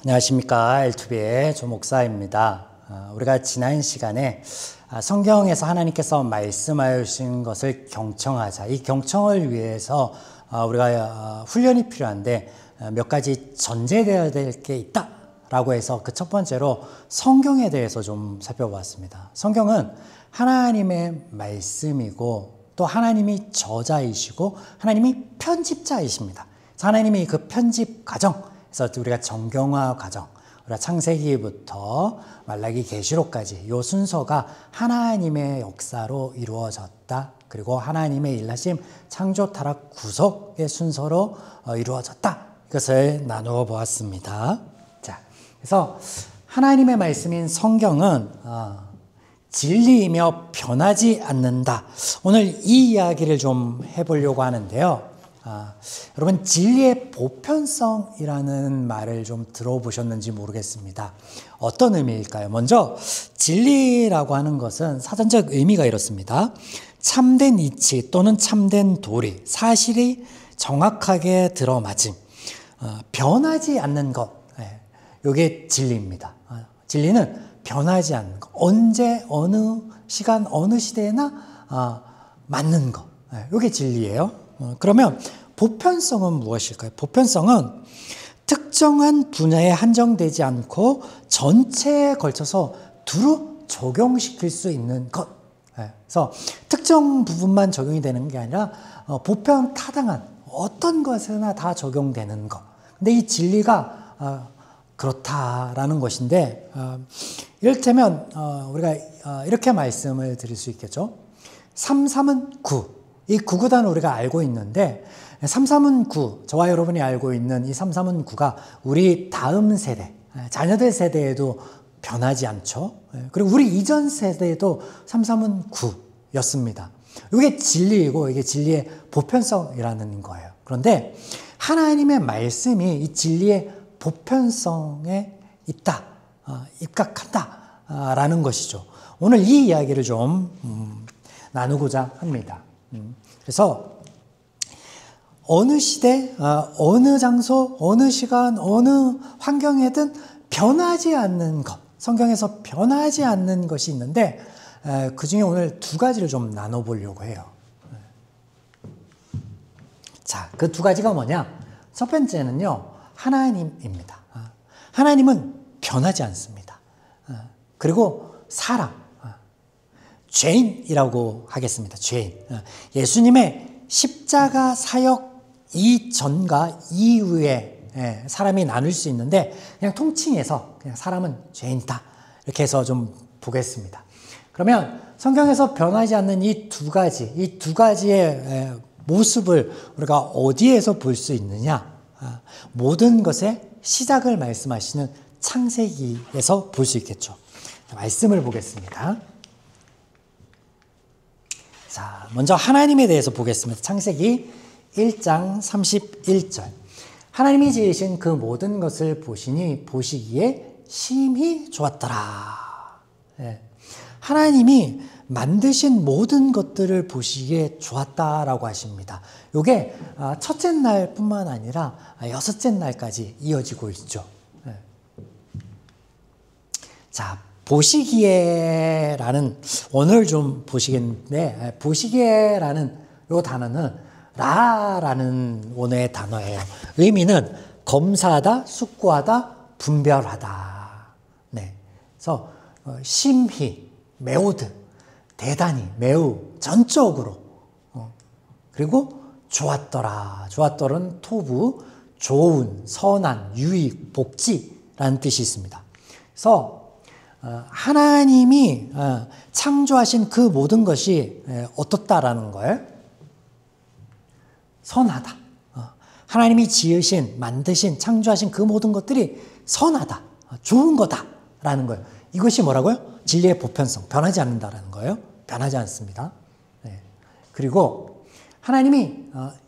안녕하십니까. L2B의 조 목사입니다. 우리가 지난 시간에 성경에서 하나님께서 말씀하여 주신 것을 경청하자. 이 경청을 위해서 우리가 훈련이 필요한데 몇 가지 전제되어야 될 게 있다라고 해서 그 첫 번째로 성경에 대해서 좀 살펴보았습니다. 성경은 하나님의 말씀이고 또 하나님이 저자이시고 하나님이 편집자이십니다. 하나님이 그 편집 과정, 그래서 우리가 정경화 과정, 우리가 창세기부터 말라기 계시록까지 이 순서가 하나님의 역사로 이루어졌다. 그리고 하나님의 일하심, 창조, 타락, 구속의 순서로 이루어졌다. 이것을 나누어 보았습니다. 자, 그래서 하나님의 말씀인 성경은 진리이며 변하지 않는다. 오늘 이 이야기를 좀 해보려고 하는데요. 여러분, 진리의 보편성이라는 말을 좀 들어보셨는지 모르겠습니다. 어떤 의미일까요? 먼저 진리라고 하는 것은 사전적 의미가 이렇습니다. 참된 이치 또는 참된 도리, 사실이 정확하게 들어맞음, 변하지 않는 것, 이게 진리입니다. 진리는 변하지 않는 것, 언제 어느 시간 어느 시대에나 맞는 것, 이게 진리예요. 그러면 보편성은 무엇일까요? 보편성은 특정한 분야에 한정되지 않고 전체에 걸쳐서 두루 적용시킬 수 있는 것. 그래서 특정 부분만 적용이 되는 게 아니라 보편 타당한 어떤 것에나 다 적용되는 것. 근데 이 진리가 그렇다라는 것인데, 이를테면 우리가 이렇게 말씀을 드릴 수 있겠죠. 3, 3은 9. 이 9구단을 우리가 알고 있는데 3, 3은 9, 저와 여러분이 알고 있는 이 3, 3은 9가 우리 다음 세대, 자녀들 세대에도 변하지 않죠. 그리고 우리 이전 세대에도 3, 3은 9였습니다. 이게 진리이고 이게 진리의 보편성이라는 거예요. 그런데 하나님의 말씀이 이 진리의 보편성에 있다, 입각한다라는 것이죠. 오늘 이 이야기를 좀 나누고자 합니다. 그래서 어느 시대, 어느 장소, 어느 시간, 어느 환경에든 변하지 않는 것, 성경에서 변하지 않는 것이 있는데 그 중에 오늘 두 가지를 좀 나눠보려고 해요. 자, 그 두 가지가 뭐냐? 첫 번째는요, 하나님입니다. 하나님은 변하지 않습니다. 그리고 사람, 죄인이라고 하겠습니다. 죄인. 예수님의 십자가 사역 이전과 이후에 사람이 나눌 수 있는데 그냥 통칭해서 그냥 사람은 죄인이다. 이렇게 해서 좀 보겠습니다. 그러면 성경에서 변하지 않는 이 두 가지의 모습을 우리가 어디에서 볼 수 있느냐? 모든 것의 시작을 말씀하시는 창세기에서 볼 수 있겠죠. 말씀을 보겠습니다. 자, 먼저 하나님에 대해서 보겠습니다. 창세기 1장 31절. 하나님이 지으신 그 모든 것을 보시니 보시기에 심히 좋았더라. 하나님이 만드신 모든 것들을 보시기에 좋았다라고 하십니다. 이게 첫째 날뿐만 아니라 여섯째 날까지 이어지고 있죠. 자, 보시기에라는, 오늘 좀 보시겠는데, 보시기에라는 이 단어는 라라는 원어의 단어예요. 의미는 검사하다, 숙고하다, 분별하다. 네. 그래서 심히, 매우드, 대단히, 매우, 전적으로. 그리고 좋았더라. 좋았더라는 토부, 좋은, 선한, 유익, 복지라는 뜻이 있습니다. 그래서 하나님이 창조하신 그 모든 것이 어떻다라는 거예요? 선하다. 하나님이 지으신, 만드신, 창조하신 그 모든 것들이 선하다. 좋은 거다라는 거예요. 이것이 뭐라고요? 진리의 보편성. 변하지 않는다라는 거예요. 변하지 않습니다. 네. 그리고 하나님이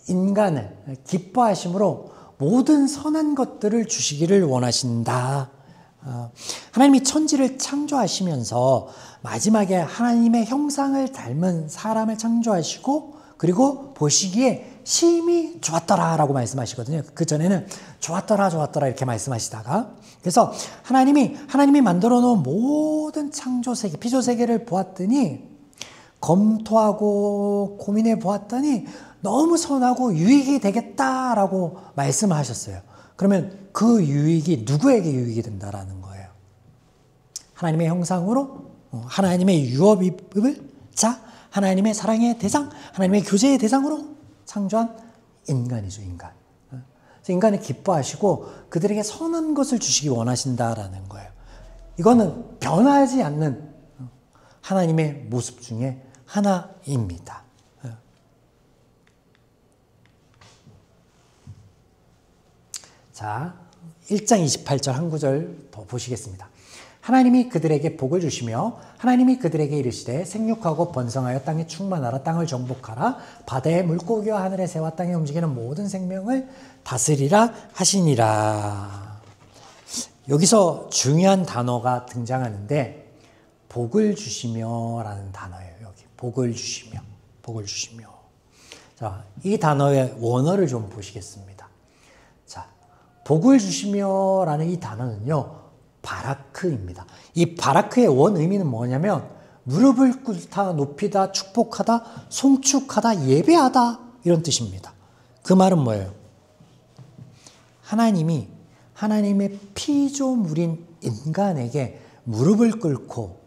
인간을 기뻐하심으로 모든 선한 것들을 주시기를 원하신다. 하나님이 천지를 창조하시면서 마지막에 하나님의 형상을 닮은 사람을 창조하시고 그리고 보시기에 심히 좋았더라 라고 말씀하시거든요. 그 전에는 좋았더라 좋았더라 이렇게 말씀하시다가, 그래서 하나님이 만들어 놓은 모든 창조세계, 피조세계를 보았더니, 검토하고 고민해 보았더니 너무 선하고 유익이 되겠다라고 말씀하셨어요. 그러면 그 유익이 누구에게 유익이 된다라는 거예요? 하나님의 형상으로, 하나님의 유업을 자, 하나님의 사랑의 대상, 하나님의 교제의 대상으로 창조한 인간이죠, 인간. 그래서 인간을 기뻐하시고 그들에게 선한 것을 주시기 원하신다라는 거예요. 이거는 변하지 않는 하나님의 모습 중에 하나입니다. 자, 1장 28절 한 구절 더 보시겠습니다. 하나님이 그들에게 복을 주시며 하나님이 그들에게 이르시되 생육하고 번성하여 땅에 충만하라, 땅을 정복하라, 바다의 물고기와 하늘의 새와 땅에 움직이는 모든 생명을 다스리라 하시니라. 여기서 중요한 단어가 등장하는데 복을 주시며 라는 단어예요. 여기 복을 주시며, 복을 주시며. 자, 이 단어의 원어를 좀 보시겠습니다. 자, 복을 주시며 라는 이 단어는요, 바라크입니다. 이 바라크의 원 의미는 뭐냐면 무릎을 꿇다, 높이다, 축복하다, 송축하다, 예배하다 이런 뜻입니다. 그 말은 뭐예요? 하나님이 하나님의 피조물인 인간에게 무릎을 꿇고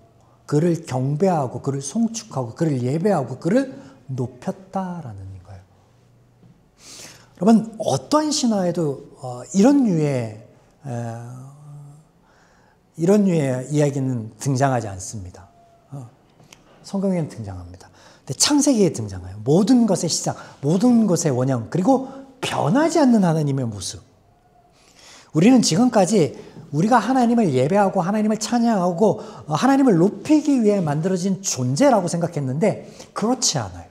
그를 경배하고 그를 송축하고 그를 예배하고 그를 높였다라는 거예요. 여러분, 어떠한 신화에도 이런 류의 이야기는 등장하지 않습니다. 성경에는 등장합니다. 근데 창세기에 등장해요. 모든 것의 시작, 모든 것의 원형, 그리고 변하지 않는 하나님의 모습. 우리는 지금까지 우리가 하나님을 예배하고 하나님을 찬양하고 하나님을 높이기 위해 만들어진 존재라고 생각했는데 그렇지 않아요.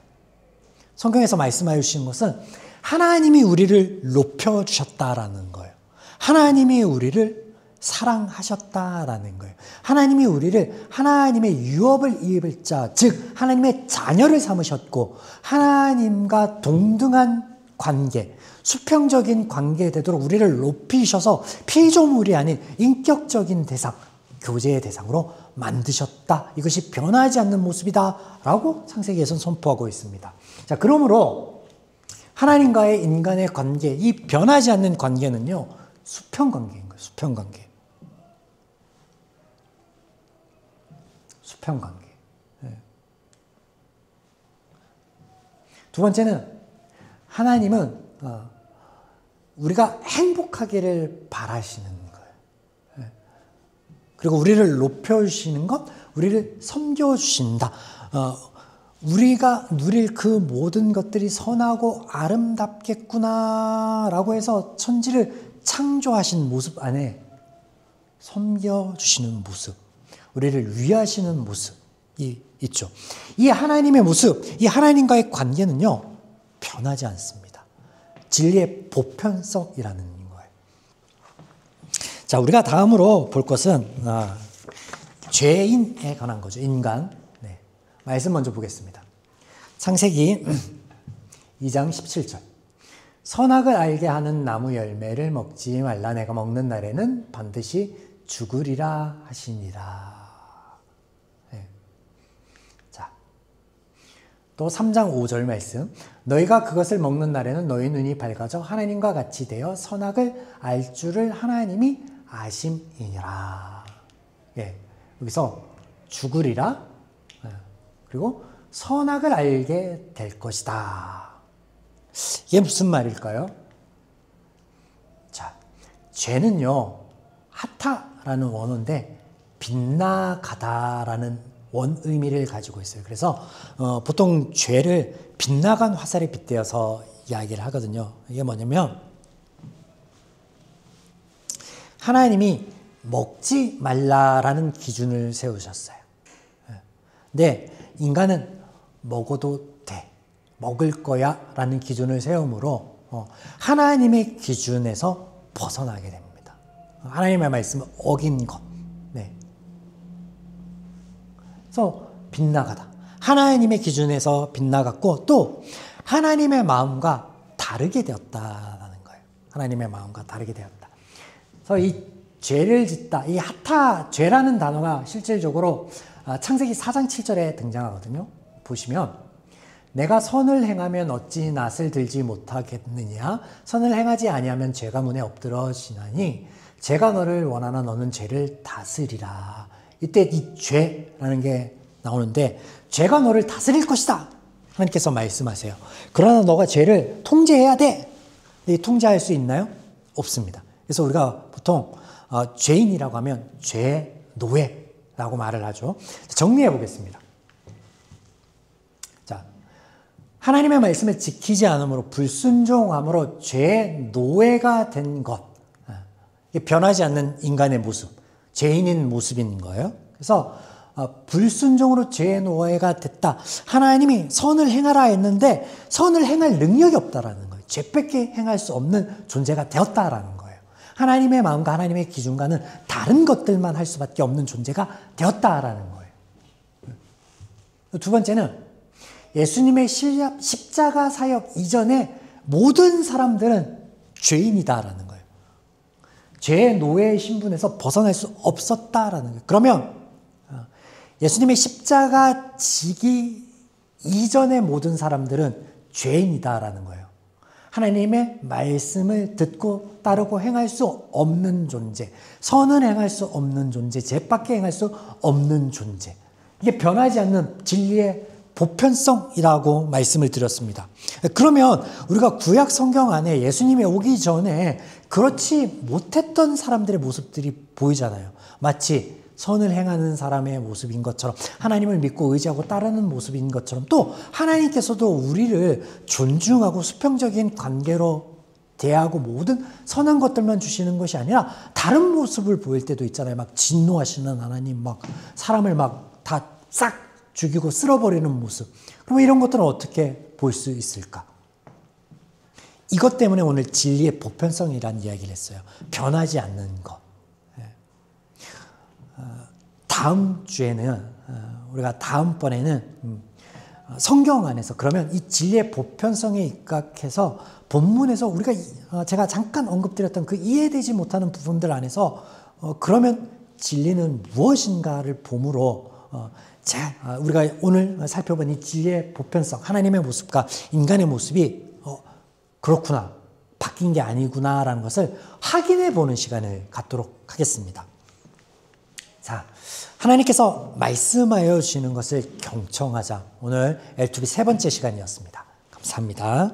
성경에서 말씀하여 주신 것은 하나님이 우리를 높여주셨다라는 거예요. 하나님이 우리를 사랑하셨다라는 거예요. 하나님이 우리를 하나님의 유업을 입을 자, 즉 하나님의 자녀를 삼으셨고 하나님과 동등한 관계, 수평적인 관계에 되도록 우리를 높이셔서 피조물이 아닌 인격적인 대상, 교제의 대상으로 만드셨다. 이것이 변하지 않는 모습이다 라고 창세기에서는 선포하고 있습니다. 자, 그러므로 하나님과의 인간의 관계, 이 변하지 않는 관계는요, 수평관계인 거예요. 수평관계. 수평관계. 네. 두 번째는 하나님은 우리가 행복하기를 바라시는 거예요. 네. 그리고 우리를 높여주시는 것, 우리를 섬겨주신다. 우리가 누릴 그 모든 것들이 선하고 아름답겠구나라고 해서 천지를 창조하신 모습 안에 섬겨주시는 모습, 우리를 위하시는 모습이 있죠. 이 하나님의 모습, 이 하나님과의 관계는요, 변하지 않습니다. 진리의 보편성이라는 거예요. 자, 우리가 다음으로 볼 것은 죄인에 관한 거죠. 인간. 네. 말씀 먼저 보겠습니다. 창세기 2장 17절. 선악을 알게 하는 나무 열매를 먹지 말라. 내가 먹는 날에는 반드시 죽으리라 하시니라. 네. 자, 또 3장 5절 말씀. 너희가 그것을 먹는 날에는 너희 눈이 밝아져 하나님과 같이 되어 선악을 알 줄을 하나님이 아심이니라. 예, 여기서 죽으리라. 그리고 선악을 알게 될 것이다. 이게 무슨 말일까요? 자, 죄는요, 하타라는 원어인데 빗나가다라는 원 의미를 가지고 있어요. 그래서 보통 죄를 빗나간 화살에 빗대어서 이야기를 하거든요. 이게 뭐냐면 하나님이 먹지 말라라는 기준을 세우셨어요. 근데 인간은 먹어도 돼, 먹을 거야 라는 기준을 세우므로 하나님의 기준에서 벗어나게 됩니다. 하나님의 말씀을 어긴 것. 네. 그래서 빗나가다. 하나님의 기준에서 빗나갔고 또 하나님의 마음과 다르게 되었다라는 거예요. 하나님의 마음과 다르게 되었다. 그래서 이 죄를 짓다, 이 하타, 죄라는 단어가 실질적으로 창세기 4장 7절에 등장하거든요. 보시면 내가 선을 행하면 어찌 낫을 들지 못하겠느냐, 선을 행하지 아니하면 죄가 문에 엎드러지나니 제가 너를 원하나 너는 죄를 다스리라. 이때 이 죄라는 게 나오는데, 죄가 너를 다스릴 것이다 하나님께서 말씀하세요. 그러나 너가 죄를 통제해야 돼. 통제할 수 있나요? 없습니다. 그래서 우리가 보통 죄인이라고 하면 죄 노예라고 말을 하죠. 정리해 보겠습니다. 자, 하나님의 말씀을 지키지 않음으로, 불순종함으로 죄 노예가 된 것, 변하지 않는 인간의 모습, 죄인인 모습인 거예요. 그래서 불순종으로 죄의 노예가 됐다. 하나님이 선을 행하라 했는데 선을 행할 능력이 없다라는 거예요. 죄밖에 행할 수 없는 존재가 되었다라는 거예요. 하나님의 마음과 하나님의 기준과는 다른 것들만 할 수밖에 없는 존재가 되었다라는 거예요. 두 번째는 예수님의 십자가 사역 이전에 모든 사람들은 죄인이다라는 거예요. 죄의 노예의 신분에서 벗어날 수 없었다라는 거예요. 그러면 예수님의 십자가 지기 이전의 모든 사람들은 죄인이다라는 거예요. 하나님의 말씀을 듣고 따르고 행할 수 없는 존재, 선은 행할 수 없는 존재, 죄밖에 행할 수 없는 존재. 이게 변하지 않는 진리의 보편성이라고 말씀을 드렸습니다. 그러면 우리가 구약 성경 안에 예수님이 오기 전에 그렇지 못했던 사람들의 모습들이 보이잖아요. 마치 선을 행하는 사람의 모습인 것처럼, 하나님을 믿고 의지하고 따르는 모습인 것처럼, 또 하나님께서도 우리를 존중하고 수평적인 관계로 대하고 모든 선한 것들만 주시는 것이 아니라 다른 모습을 보일 때도 있잖아요. 막 진노하시는 하나님, 막 사람을 막 다 싹 죽이고 쓸어버리는 모습. 그럼 이런 것들은 어떻게 볼 수 있을까? 이것 때문에 오늘 진리의 보편성이라는 이야기를 했어요. 변하지 않는 것. 다음 주에는, 우리가 다음번에는 성경 안에서, 그러면 이 진리의 보편성에 입각해서 본문에서 우리가 제가 잠깐 언급드렸던 그 이해되지 못하는 부분들 안에서 그러면 진리는 무엇인가를 봄으로 우리가 오늘 살펴본 이 진리의 보편성, 하나님의 모습과 인간의 모습이 그렇구나, 바뀐 게 아니구나라는 것을 확인해 보는 시간을 갖도록 하겠습니다. 자, 하나님께서 말씀하여 주시는 것을 경청하자. 오늘 L2B 세 번째 시간이었습니다. 감사합니다.